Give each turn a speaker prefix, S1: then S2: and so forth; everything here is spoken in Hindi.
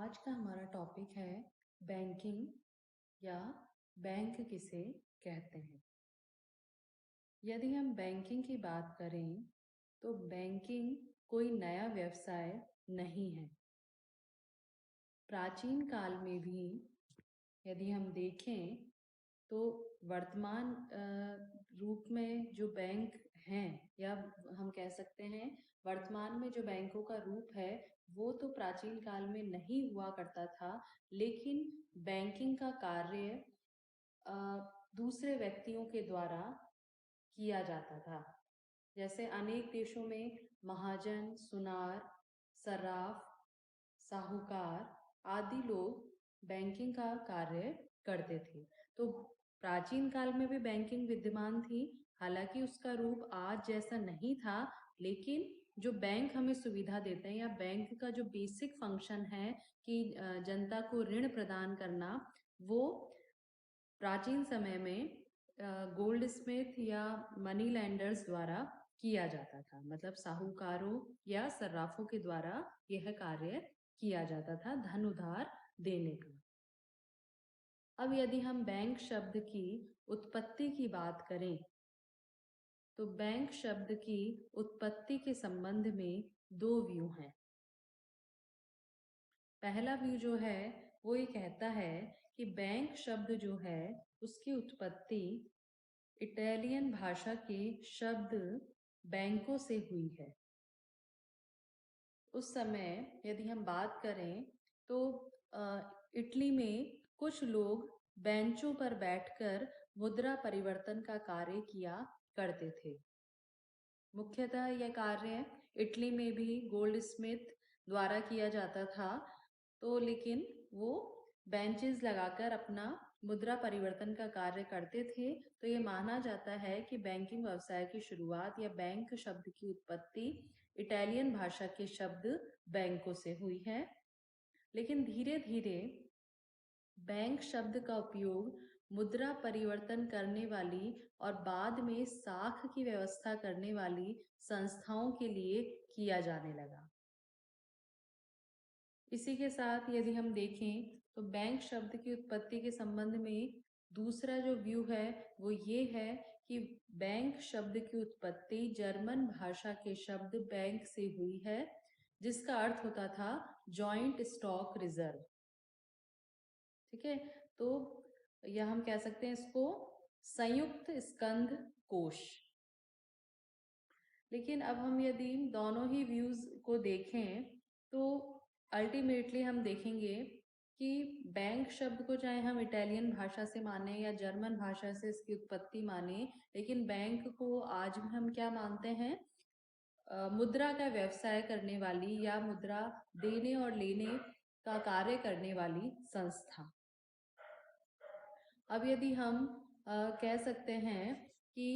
S1: आज का हमारा टॉपिक है बैंकिंग या बैंक किसे कहते हैं। यदि हम बैंकिंग की बात करें तो बैंकिंग कोई नया व्यवसाय नहीं है। प्राचीन काल में भी यदि हम देखें तो वर्तमान रूप में जो बैंक हैं या हम कह सकते हैं वर्तमान में जो बैंकों का रूप है वो तो प्राचीन काल में नहीं हुआ करता था, लेकिन बैंकिंग का कार्य दूसरे व्यक्तियों के द्वारा किया जाता था। जैसे अनेक देशों में महाजन, सुनार, सर्राफ, साहूकार आदि लोग बैंकिंग का कार्य करते थे। तो प्राचीन काल में भी बैंकिंग विद्यमान थी, हालांकि उसका रूप आज जैसा नहीं था, लेकिन जो बैंक हमें सुविधा देते हैं या बैंक का जो बेसिक फंक्शन है कि जनता को ऋण प्रदान करना, वो प्राचीन समय में गोल्ड स्मिथ या मनी लैंडर्स द्वारा किया जाता था। मतलब साहूकारों या सर्राफों के द्वारा यह कार्य किया जाता था धन उधार देने का। अब यदि हम बैंक शब्द की उत्पत्ति की बात करें तो बैंक शब्द की उत्पत्ति के संबंध में दो व्यू हैं। पहला व्यू जो है वो ये कहता है कि बैंक शब्द जो है उसकी उत्पत्ति इटालियन भाषा के शब्द बैंकों से हुई है। उस समय यदि हम बात करें तो इटली में कुछ लोग बेंचों पर बैठकर मुद्रा परिवर्तन का कार्य किया करते थे। मुख्यतः यह कार्य इटली में भी गोल्ड स्मिथ द्वारा किया जाता था, तो लेकिन वो बेंचेस लगाकर अपना मुद्रा परिवर्तन का कार्य करते थे। तो ये माना जाता है कि बैंकिंग व्यवसाय की शुरुआत या बैंक शब्द की उत्पत्ति इटालियन भाषा के शब्द बैंकों से हुई है। लेकिन धीरे धीरे बैंक शब्द का उपयोग मुद्रा परिवर्तन करने वाली और बाद में साख की व्यवस्था करने वाली संस्थाओं के लिए किया जाने लगा। इसी के साथ यदि हम देखें तो बैंक शब्द की उत्पत्ति के संबंध में दूसरा जो व्यू है वो ये है कि बैंक शब्द की उत्पत्ति जर्मन भाषा के शब्द बैंक से हुई है, जिसका अर्थ होता था जॉइंट स्टॉक रिजर्व। ठीक है, तो यह हम कह सकते हैं इसको संयुक्त स्कंध कोष। लेकिन अब हम यदि दोनों ही व्यूज को देखें तो अल्टीमेटली हम देखेंगे कि बैंक शब्द को चाहे हम इटालियन भाषा से माने या जर्मन भाषा से इसकी उत्पत्ति माने, लेकिन बैंक को आज भी हम क्या मानते हैं, मुद्रा का व्यवसाय करने वाली या मुद्रा देने और लेने का कार्य करने वाली संस्था। अब यदि हम कह सकते हैं कि